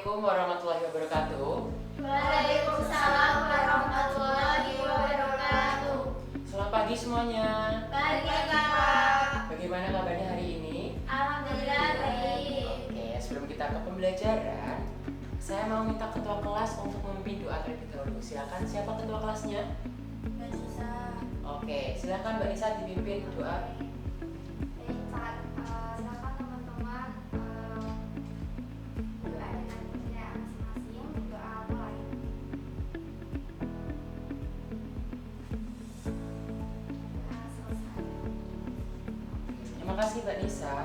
Assalamualaikum warahmatullahi wabarakatuh. Waalaikumsalam warahmatullahi wabarakatuh. Selamat pagi semuanya. Pagi Kak. Bagaimana kabarnya hari ini? Alhamdulillah baik. Oke, sebelum kita ke pembelajaran, saya mau minta ketua kelas untuk memimpin doa terlebih dahulu. Silakan, siapa ketua kelasnya? Mbak Nisa. Oke, silakan Mbak Nisa dipimpin doa. Silakan teman-teman berdoa dengan niat masing-masing. Doa mulai. Doa selesai. Terima kasih Mbak Nisa.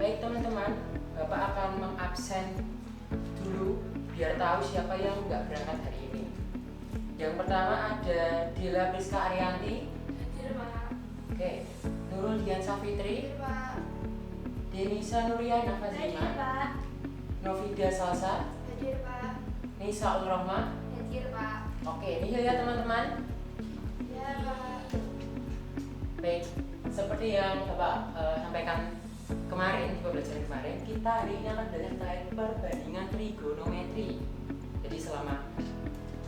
Baik teman-teman, Bapak akan mengabsen dulu biar tahu siapa yang nggak berangkat hari ini. Yang pertama ada Dila Priska Arianti. Hadir Pak. Oke, Nurul Dian Safitri, Hadir Pak. Denisa Nuria Hadir Nafazima, Pak. Novida Salsa, Hadir Pak. Nisa Ulrohma. Hadir Pak. Oke, ini ya teman-teman. Ya Pak. Baik, seperti yang Bapak sampaikan kemarin di pembelajaran kemarin, kita hari ini akan belajar tentang perbandingan trigonometri. Jadi selama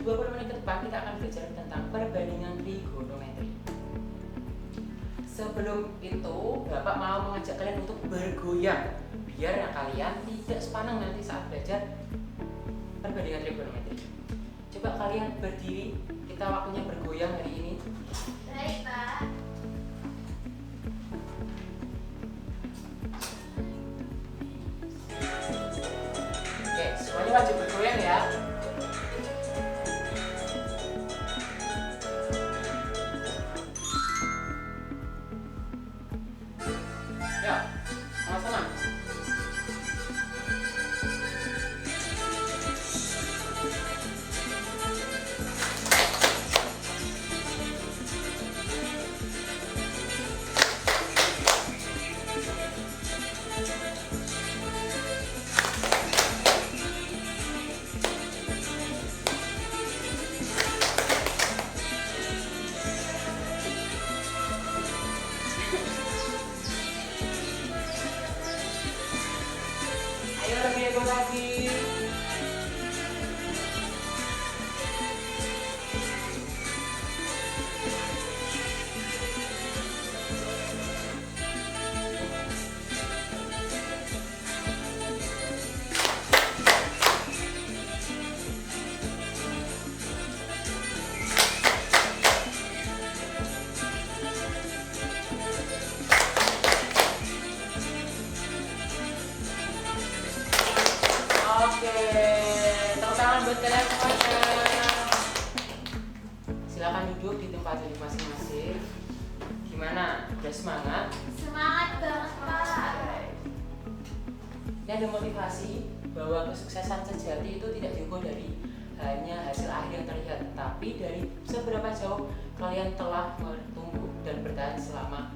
20 menit ke depan kita akan belajar tentang perbandingan trigonometri. Sebelum itu, Bapak mau mengajak kalian untuk bergoyang biar kalian tidak sepaneng nanti saat belajar perbandingan trigonometri. Coba kalian berdiri, kita waktunya bergoyang hari ini. Baik Pak. Oke, semuanya wajib bergoyang ya. Ya, sama-sama. Ayo lebih heboh lagi. Oke, tepuk tangan buat kalian semuanya. Silakan duduk di tempat duduk masing-masing. Gimana? Udah semangat? Semangat banget Pak. Ini ada motivasi bahwa kesuksesan sejati itu tidak diukur dari hanya hasil akhir yang terlihat, tapi dari seberapa jauh kalian telah bertumbuh dan bertahan selama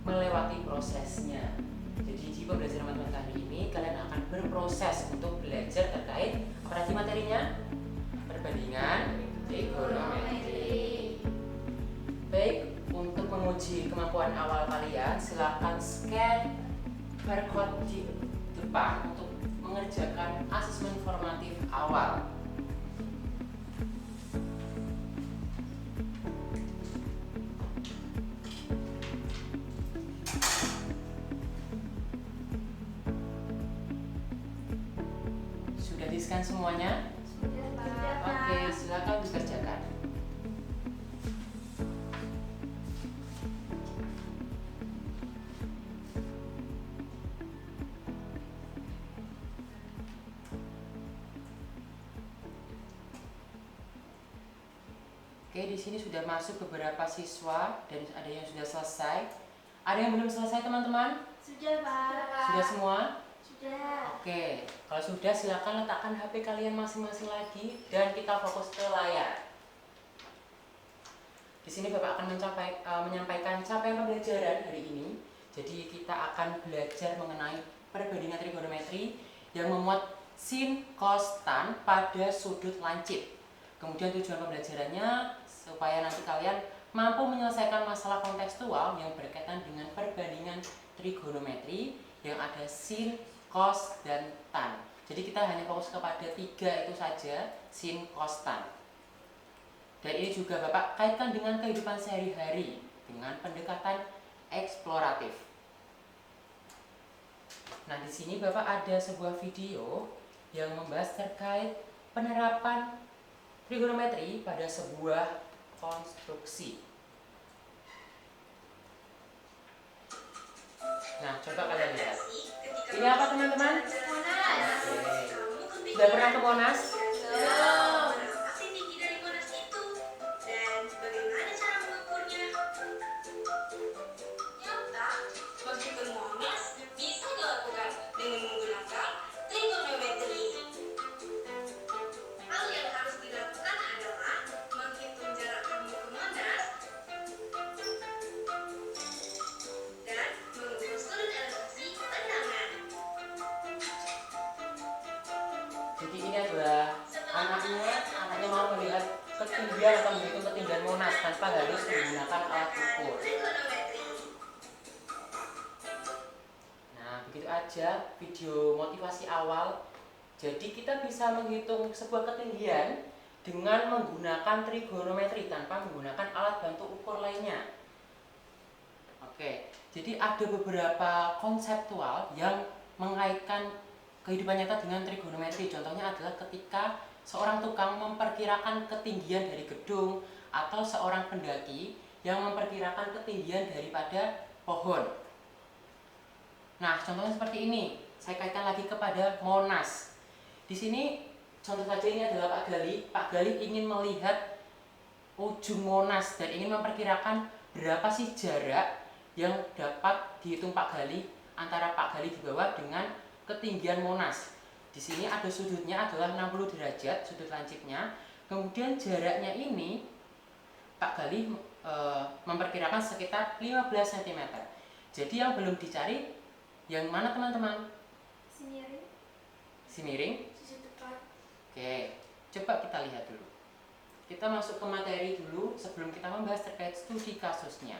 melewati prosesnya. Jadi di pembelajaran matematika kali ini kalian akan berproses untuk belajar terkait apa tadi materinya? Perbandingan trigonometri. Baik, untuk menguji kemampuan awal kalian, silakan scan barcode di depan untuk mengerjakan asesmen formatif awal. Sudah di-scan semuanya? Sudah Pak. Oke, silakan dikerjakan. Oke, di sini sudah masuk beberapa siswa dan ada yang sudah selesai. Ada yang belum selesai teman-teman? Sudah Pak. Sudah semua? Sudah. Oke, kalau sudah silakan letakkan HP kalian masing-masing lagi dan kita fokus ke layar. Di sini Bapak akan menyampaikan capaian pembelajaran hari ini. Jadi kita akan belajar mengenai perbandingan trigonometri yang memuat sin, cos, tan pada sudut lancip. Kemudian tujuan pembelajarannya supaya nanti kalian mampu menyelesaikan masalah kontekstual yang berkaitan dengan perbandingan trigonometri yang ada sin, cos, dan tan. Jadi kita hanya fokus kepada 3 itu saja, sin, cos, tan. Dan ini juga Bapak kaitkan dengan kehidupan sehari-hari dengan pendekatan eksploratif. Nah, di sini Bapak ada sebuah video yang membahas terkait penerapan trigonometri pada sebuah konstruksi. Nah, coba kalian lihat. Ini apa teman-teman? Monas. Oke. Sudah pernah ke Monas? Belum. Berapa sih tinggi dari Monas itu? Dan bagaimana cara mengukurnya? Nyata, menghitung Monas bisa dilakukan dengan menggunakan trigonometri. Hal yang harus dilakukan adalah menghitung jarak kamu ke Monas dan mengukur sudut elevasi pandangan. Jadi ini adalah anaknya mau melihat ketinggian atau menghitung ketinggian Monas tanpa harus menggunakan alat ukur. Trigonometri. Nah, begitu aja video motivasi awal. Jadi kita bisa menghitung sebuah ketinggian dengan menggunakan trigonometri tanpa menggunakan alat bantu ukur lainnya. Oke, jadi ada beberapa konseptual yang mengaitkan kehidupan nyata dengan trigonometri. Contohnya adalah ketika seorang tukang memperkirakan ketinggian dari gedung atau seorang pendaki yang memperkirakan ketinggian daripada pohon. Nah, contohnya seperti ini. Saya kaitkan lagi kepada Monas. Di sini contoh saja ini adalah Pak Gali. Pak Gali ingin melihat ujung Monas dan ingin memperkirakan berapa sih jarak yang dapat dihitung Pak Gali antara Pak Gali di bawah dengan ketinggian Monas. Di sini ada sudutnya adalah 60 derajat, sudut lancipnya. Kemudian jaraknya ini Pak Gali memperkirakan sekitar 15 cm. Jadi yang belum dicari yang mana teman-teman? Sendiri. Si miring? Sisi depan. Oke, coba kita lihat dulu. Kita masuk ke materi dulu sebelum kita membahas terkait studi kasusnya.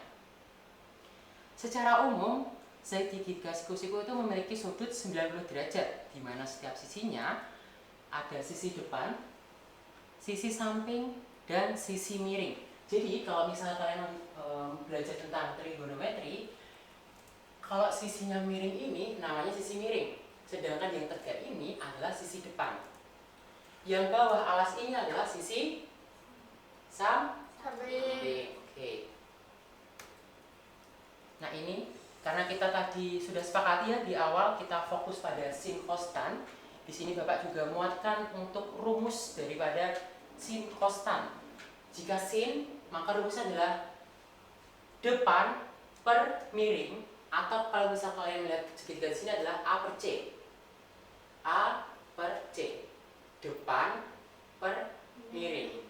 Secara umum, segitiga siku-siku itu memiliki sudut 90 derajat, di mana setiap sisinya ada sisi depan, sisi samping, dan sisi miring. Jadi kalau misalnya kalian belajar tentang trigonometri, kalau sisinya miring ini namanya sisi miring, sedangkan yang tegak ini adalah sisi depan. Yang bawah alas ini adalah sisi Samping. Oke. Nah ini karena kita tadi sudah sepakati ya di awal kita fokus pada sin cos tan. Di sini Bapak juga muatkan untuk rumus daripada sin cos tan. Jika sin maka rumusnya adalah depan per miring, atau kalau misal kalian melihat segitiga di sini adalah A per C. A per C. Depan per miring.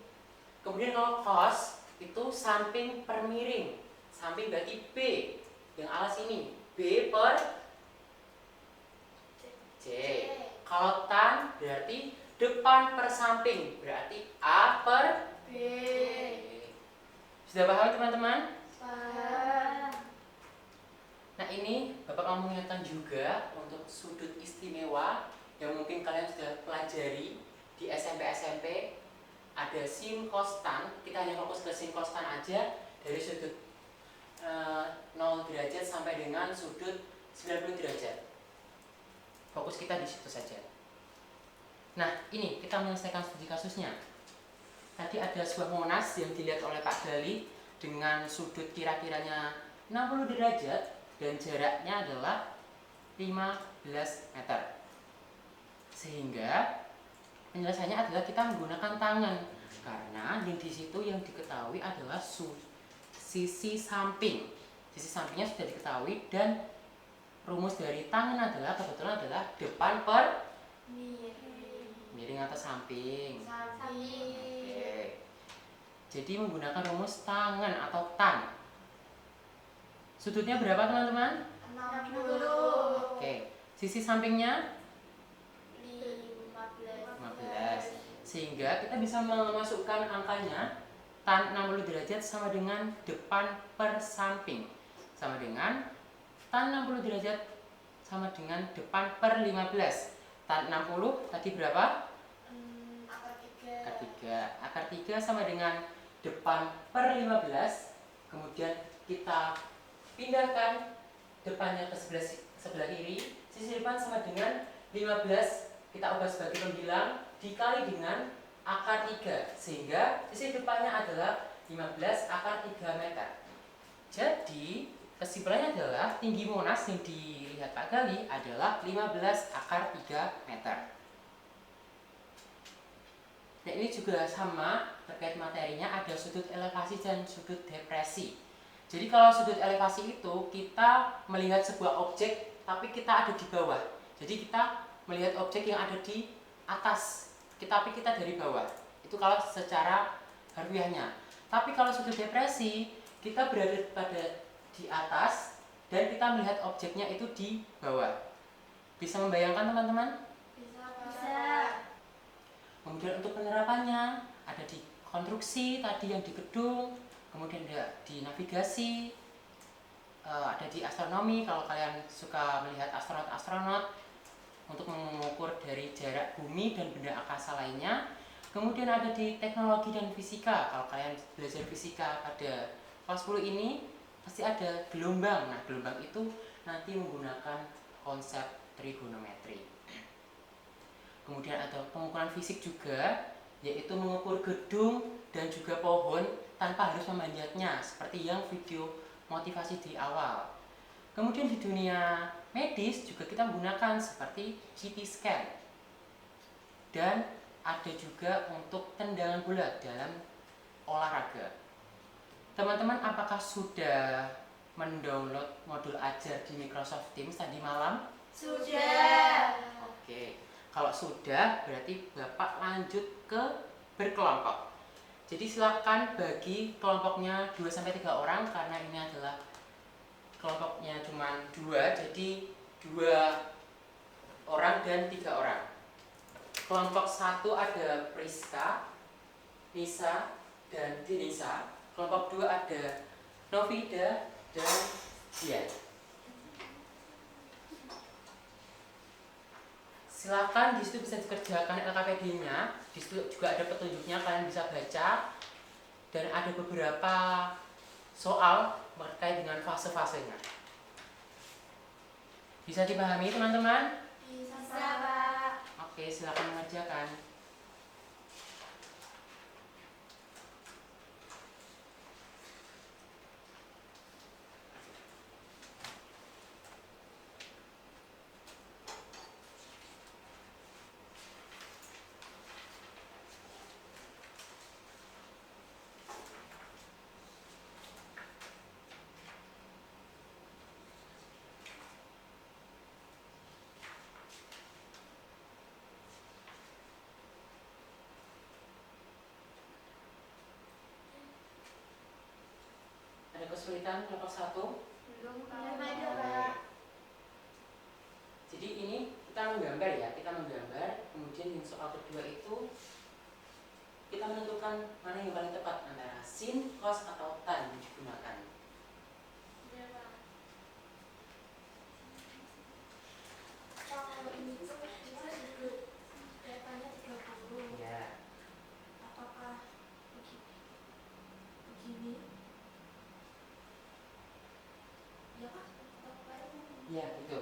Kemudian kalau cos itu samping per miring. Samping berarti B. Yang alas ini B per C. Kalau tan berarti depan per samping. Berarti A per B. Sudah paham teman-teman? Paham. Nah ini Bapak mau mengingatkan juga untuk sudut istimewa yang mungkin kalian sudah pelajari di SMP. Ada sin cos tan. Kita hanya fokus ke sin cos tan aja dari sudut 0 derajat sampai dengan sudut 90 derajat. Fokus kita di situ saja. Nah ini kita menyelesaikan studi kasusnya. Tadi ada sebuah Monas yang dilihat oleh Pak Gali dengan sudut kira-kiranya 60 derajat dan jaraknya adalah 15 meter. Sehingga penyelesaiannya adalah kita menggunakan tangan karena yang di situ yang diketahui adalah sisi samping. Sisi sampingnya sudah diketahui dan rumus dari tangan adalah kebetulan adalah depan per miring atau samping. Samping. Oke. Jadi menggunakan rumus tangan atau tan. Sudutnya berapa teman-teman? 60. Oke. Sisi sampingnya 15. sehingga kita bisa memasukkan angkanya tan 60 derajat sama dengan depan per samping sama dengan tan 60 derajat sama dengan depan per 15. Tan 60 tadi berapa? Akar 3. Akar 3. Akar 3 sama dengan depan per 15. Kemudian kita pindahkan depannya ke sebelah kiri. Sisi depan sama dengan 15, kita ubah sebagai pembilang dikali dengan akar 3, sehingga sisi depannya adalah 15 akar 3 meter. Jadi kesimpulannya adalah tinggi Monas yang dilihat Pak Gali adalah 15 akar 3 meter. Nah, ini juga sama terkait materinya, ada sudut elevasi dan sudut depresi. Jadi kalau sudut elevasi itu kita melihat sebuah objek tapi kita ada di bawah. Jadi kita melihat objek yang ada di atas, tapi kita dari bawah. Itu kalau secara harfiahnya. Tapi kalau sudut depresi, kita berada di atas dan kita melihat objeknya itu di bawah. Bisa membayangkan teman-teman? Bisa. Kemudian untuk penerapannya ada di konstruksi tadi yang di gedung, kemudian ada di navigasi, ada di astronomi kalau kalian suka melihat astronot-astronot untuk mengukur dari jarak bumi dan benda angkasa lainnya. Kemudian ada di teknologi dan fisika, kalau kalian belajar fisika pada kelas 10 ini pasti ada gelombang. Nah, gelombang itu nanti menggunakan konsep trigonometri. Kemudian ada pengukuran fisik juga, yaitu mengukur gedung dan juga pohon tanpa harus memanjatnya, seperti yang video motivasi di awal. Kemudian di dunia medis juga kita menggunakan seperti CT scan. Dan ada juga untuk tendangan bola dalam olahraga. Teman-teman, apakah sudah mendownload modul ajar di Microsoft Teams tadi malam? Sudah. Oke. Kalau sudah, berarti Bapak lanjut ke berkelompok. Jadi silakan bagi kelompoknya 2-3 orang, karena ini adalah kelompoknya cuma 2, jadi 2 orang dan 3 orang. Kelompok 1 ada Priska, Nisa, dan Denisa. Kelompok 2 ada Novida dan Dian. Silakan, di situ bisa dikerjakan LKPD-nya. Di situ juga ada petunjuknya, kalian bisa baca. Dan ada beberapa soal terkait dengan fase-fasenya. Bisa dipahami teman-teman? Bisa, Pak. Oke, silakan mengerjakan. Ada kesulitan kelompok 1? Belum ada, Pak. Jadi ini kita menggambar ya, kita menggambar. Kemudian yang soal kedua itu kita menentukan mana yang paling tepat antara sin, cos, atau tan yang digunakan. Iya, Pak. Kalau ini tuh bisa sudut depannya 30. Ya. Apakah begini? Ya, Pak. Iya, itu.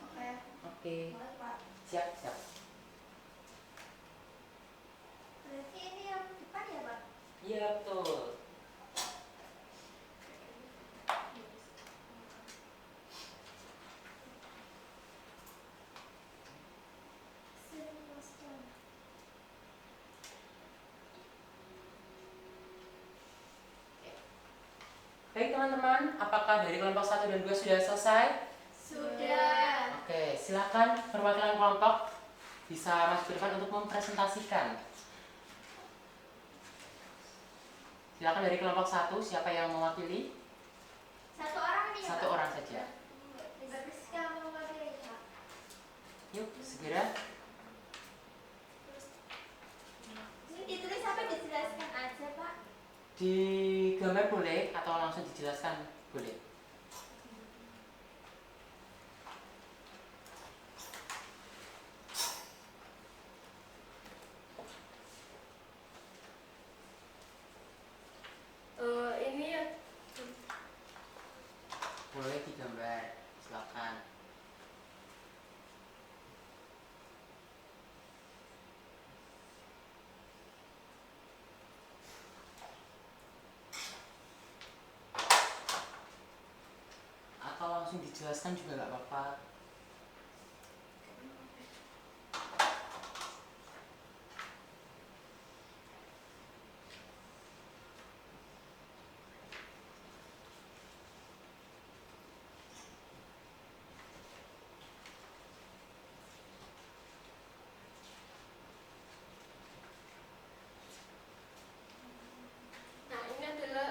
Oke. Oke. Boleh, Pak. Siap, siap. Berarti ini yang depan ya, Pak? Iya, betul. Baik teman-teman, apakah dari kelompok 1 dan 2 sudah selesai? Sudah. Oke, silakan perwakilan kelompok bisa masuk ke depan untuk mempresentasikan. Silakan dari kelompok 1, siapa yang mewakili? Satu orang ini ya, Satu Pak? orang saja. Rizka mau mewakili, Pak. Yuk, segera. Ini ditulis apa dijelaskan aja, Pak? Di gambar boleh atau langsung dijelaskan boleh. langsung dijelaskan juga nggak apa-apa. Nah, ini adalah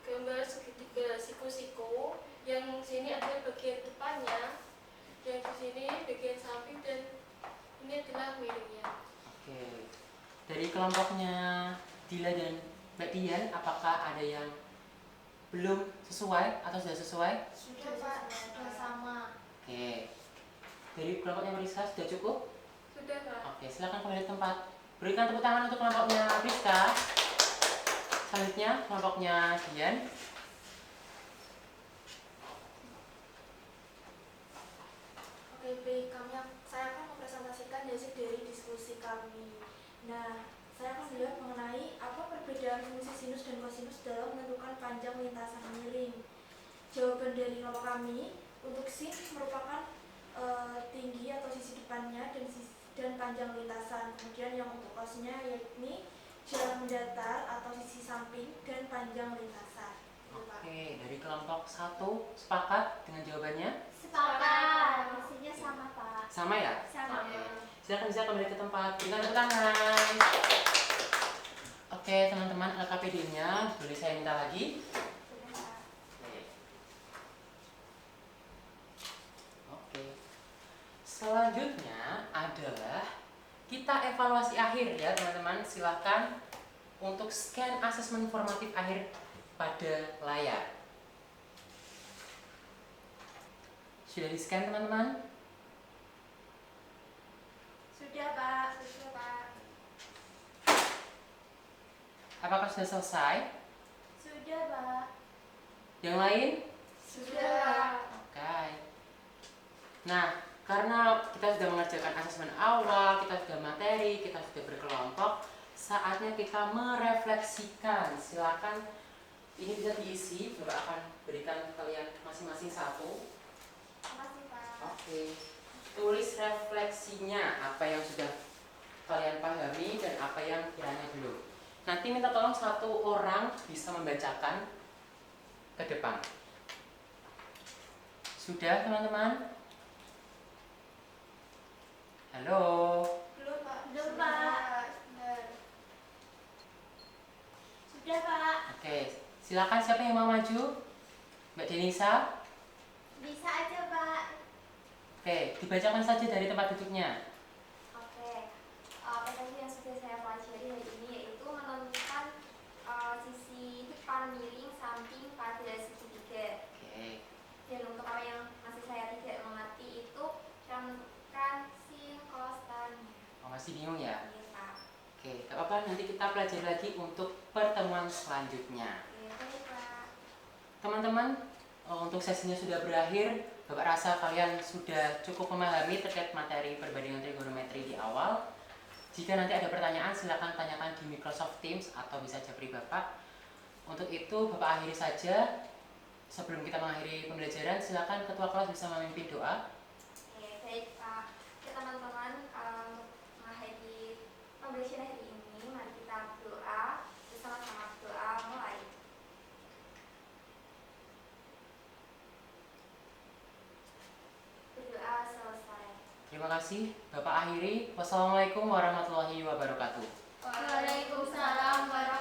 gambar segitiga siku-siku. Yang sini adalah bagian depannya, yang di sini bagian samping, dan ini adalah miringnya. Oke. Dari kelompoknya Dila dan Mbak Dian, apakah ada yang belum sesuai atau sudah sesuai? Sudah Pak, sudah sama. Oke. Dari kelompoknya Priska sudah cukup? Sudah Pak. Oke, silakan kembali ke tempat. Berikan tepuk tangan untuk kelompoknya Priska. Selanjutnya kelompoknya Dian. Oke, baik. Saya akan mempresentasikan hasil dari diskusi kami. Nah, saya akan melihat mengenai apa perbedaan fungsi sinus dan kosinus dalam menentukan panjang lintasan miring. Jawaban dari kelompok kami, untuk sin merupakan tinggi atau sisi depannya dan panjang lintasan. Kemudian yang untuk cosnya yakni jarak mendatar atau sisi samping dan panjang lintasan. Oke, dari kelompok 1 sepakat dengan jawabannya? Sepakat, hasilnya sama Pak. Sama ya? Sama. Oke. Silakan bisa kembali ke tempat. Berikan tepuk tangan. Oke, teman-teman, LKPD-nya boleh saya minta lagi? Oke. Oke. Selanjutnya adalah kita evaluasi akhir ya, teman-teman. Silakan untuk scan asesmen formatif akhir pada layar. Sudah di-scan, teman-teman? Sudah Pak. Sudah Pak. Apakah sudah selesai? Sudah Pak. Yang lain? Sudah. Oke. Nah, karena kita sudah mengerjakan asesmen awal, kita sudah materi, kita sudah berkelompok, saatnya kita merefleksikan. Silakan, ini bisa diisi. Bapak akan berikan kalian masing-masing satu. Makasih Pak. Oke. Tulis refleksinya, apa yang sudah kalian pahami dan apa yang kiranya belum. Nanti minta tolong satu orang bisa membacakan ke depan. Sudah, teman-teman? Halo. Belum Pak. Belum Pak. Sudah Pak. Oke, silakan siapa yang mau maju? Mbak Denisa? Bisa aja Pak. Oke, dibacakan saja dari tempat duduknya. Oke. Materi yang sudah saya pelajari hari ini yaitu menentukan sisi depan miring samping pada segitiga. Oke. Dan untuk apa yang masih saya tidak mengerti itu cara menentukan sin, cos, tan. Oh, masih bingung ya? Iya Pak. Oke, gak apa-apa, nanti kita pelajari lagi untuk pertemuan selanjutnya. Iya baik Pak. Teman-teman, untuk sesinya sudah berakhir. Bapak rasa kalian sudah cukup memahami terkait materi perbandingan trigonometri di awal. Jika nanti ada pertanyaan, silakan tanyakan di Microsoft Teams atau bisa japri Bapak. Untuk itu, Bapak akhiri saja. Sebelum kita mengakhiri pembelajaran, silakan ketua kelas bisa memimpin doa. Oke, baik Pak. Ya teman-teman, untuk mengakhiri pembelajaran hari ini, mari kita berdoa bersama-sama. Doa mulai. Berdoa selesai. Terima kasih. Bapak akhiri. Wassalamualaikum warahmatullahi wabarakatuh. Waalaikumsalam warahmatullahi